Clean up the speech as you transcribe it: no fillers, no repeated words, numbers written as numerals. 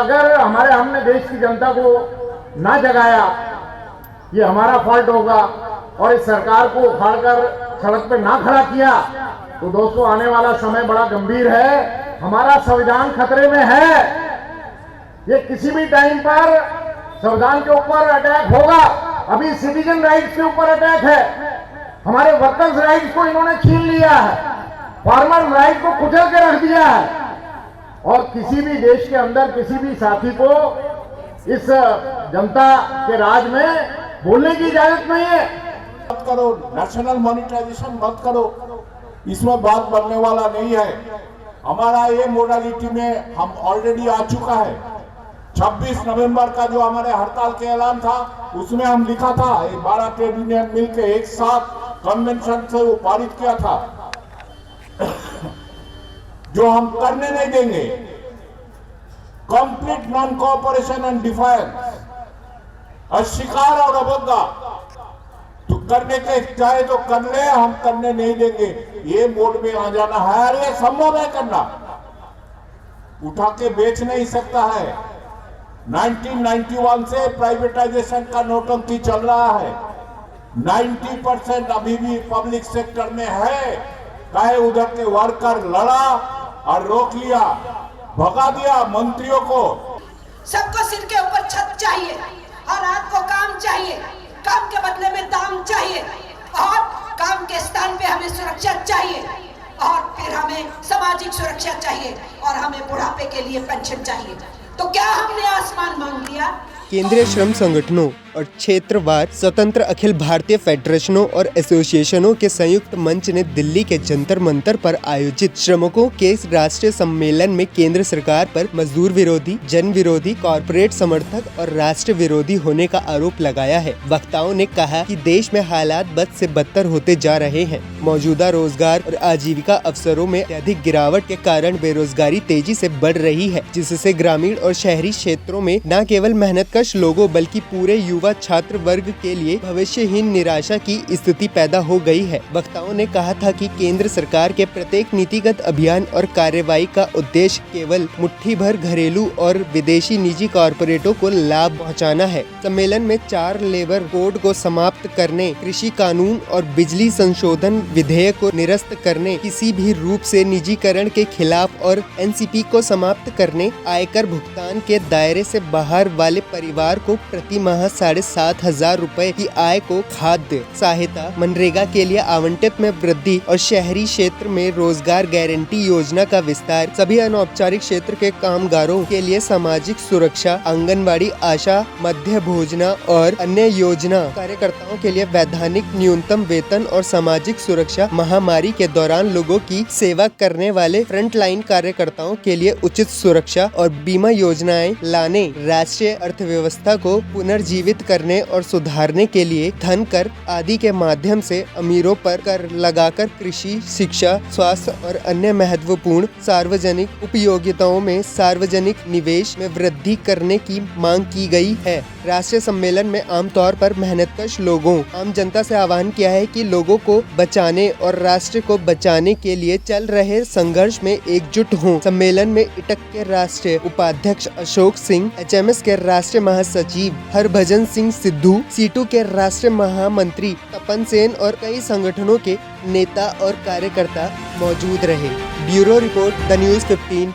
अगर हमने देश की जनता को ना जगाया, ये हमारा फॉल्ट होगा, और इस सरकार को उखाड़कर सड़क पे ना खड़ा किया, तो दोस्तों आने वाला समय बड़ा गंभीर है। हमारा संविधान खतरे में है। ये किसी भी टाइम पर संविधान के ऊपर अटैक होगा। अभी सिटीजन राइट्स के ऊपर अटैक है। हमारे वर्कर्स राइट्स को इन्होंने छीन लिया है, फार्मर राइट को कुचल के रख दिया है, और किसी भी देश के अंदर किसी भी साथी को इस जनता के राज में बोलने की इजाजत नहीं है। मत करो, नेशनल मॉनिटराइजेशन मत करो, इसमें बात बनने वाला नहीं है। हमारा ये मोडालिटी में हम ऑलरेडी आ चुका है। 26 नवंबर का जो हमारे हड़ताल के ऐलान था, उसमें हम लिखा था 12 ट्रेड यूनियन मिलकर एक साथ कन्वेंशन से वो पारित किया था, जो हम करने नहीं देंगे। Complete non cooperation and defiance, अस्वीकार और अवज्ञा तो करने के चाहे तो कर ले, हम करने नहीं देंगे। ये मोड में आ जाना है और ये संभव है करना, उठा के बेच नहीं सकता है। 1991 से प्राइवेटाइजेशन का नौटंकी चल रहा है। 90% अभी भी पब्लिक सेक्टर में है। चाहे उधर के वर्कर लड़ा और रोक लिया, भगा दिया मंत्रियों को। सबको सिर के ऊपर छत चाहिए और रात को काम चाहिए, काम के बदले में दाम चाहिए, और काम के स्थान पे हमें सुरक्षा चाहिए, और फिर हमें सामाजिक सुरक्षा चाहिए, और हमें बुढ़ापे के लिए पेंशन चाहिए। तो क्या हमने आसमान मांग लिया? केंद्रीय श्रम संगठनों और क्षेत्रवार स्वतंत्र अखिल भारतीय फेडरेशनों और एसोसिएशनों के संयुक्त मंच ने दिल्ली के जंतर मंतर पर आयोजित श्रमिकों के राष्ट्रीय सम्मेलन में केंद्र सरकार पर मजदूर विरोधी, जन विरोधी, कॉरपोरेट समर्थक और राष्ट्र विरोधी होने का आरोप लगाया है। वक्ताओं ने कहा कि देश में हालात बद से बदतर होते जा रहे हैं। मौजूदा रोजगार और आजीविका अवसरों में अधिक गिरावट के कारण बेरोजगारी तेजी से बढ़ रही है, जिससे ग्रामीण और शहरी क्षेत्रों में न केवल मेहनतकश लोगों बल्कि पूरे युवा छात्र वर्ग के लिए भविष्यहीन निराशा की स्थिति पैदा हो गई है। वक्ताओं ने कहा था कि केंद्र सरकार के प्रत्येक नीतिगत अभियान और कार्यवाही का उद्देश्य केवल मुट्ठी भर घरेलू और विदेशी निजी कॉरपोरेटों को लाभ पहुंचाना है। सम्मेलन में 4 लेबर कोड को समाप्त करने, कृषि कानून और बिजली संशोधन विधेयक को निरस्त करने, किसी भी रूप से निजीकरण के खिलाफ और एनसीपी को समाप्त करने, आयकर भुगतान के दायरे से बाहर वाले परिवार को प्रति माह 7,500 रुपए की आय को खाद्य सहायता, मनरेगा के लिए आवंटित में वृद्धि और शहरी क्षेत्र में रोजगार गारंटी योजना का विस्तार, सभी अनौपचारिक क्षेत्र के कामगारों के लिए सामाजिक सुरक्षा, आंगनबाड़ी, आशा, मध्य भोजना और अन्य योजना, कार्यकर्ताओं के लिए वैधानिक न्यूनतम वेतन और सामाजिक सुरक्षा, महामारी के दौरान लोगों की सेवा करने वाले फ्रंटलाइन कार्यकर्ताओं के लिए उचित सुरक्षा और बीमा योजनाएं लाने, राष्ट्रीय अर्थव्यवस्था को पुनर्जीवित करने और सुधारने के लिए धन कर आदि के माध्यम से अमीरों पर कर लगाकर कृषि, शिक्षा, स्वास्थ्य और अन्य महत्वपूर्ण सार्वजनिक उपयोगिताओं में सार्वजनिक निवेश में वृद्धि करने की मांग की गई है। राष्ट्रीय सम्मेलन में आमतौर पर मेहनतकश लोगों, आम जनता से आह्वान किया है कि लोगों को बचाने और राष्ट्र को बचाने के लिए चल रहे संघर्ष में एकजुट हों। सम्मेलन में इटक के राष्ट्रीय उपाध्यक्ष अशोक सिंह, एचएमएस के राष्ट्रीय महासचिव हरभजन सिंह सिद्धू, सीटू के राष्ट्रीय महामंत्री तपन सेन और कई संगठनों के नेता और कार्यकर्ता मौजूद रहे। Bureau report, the news 15।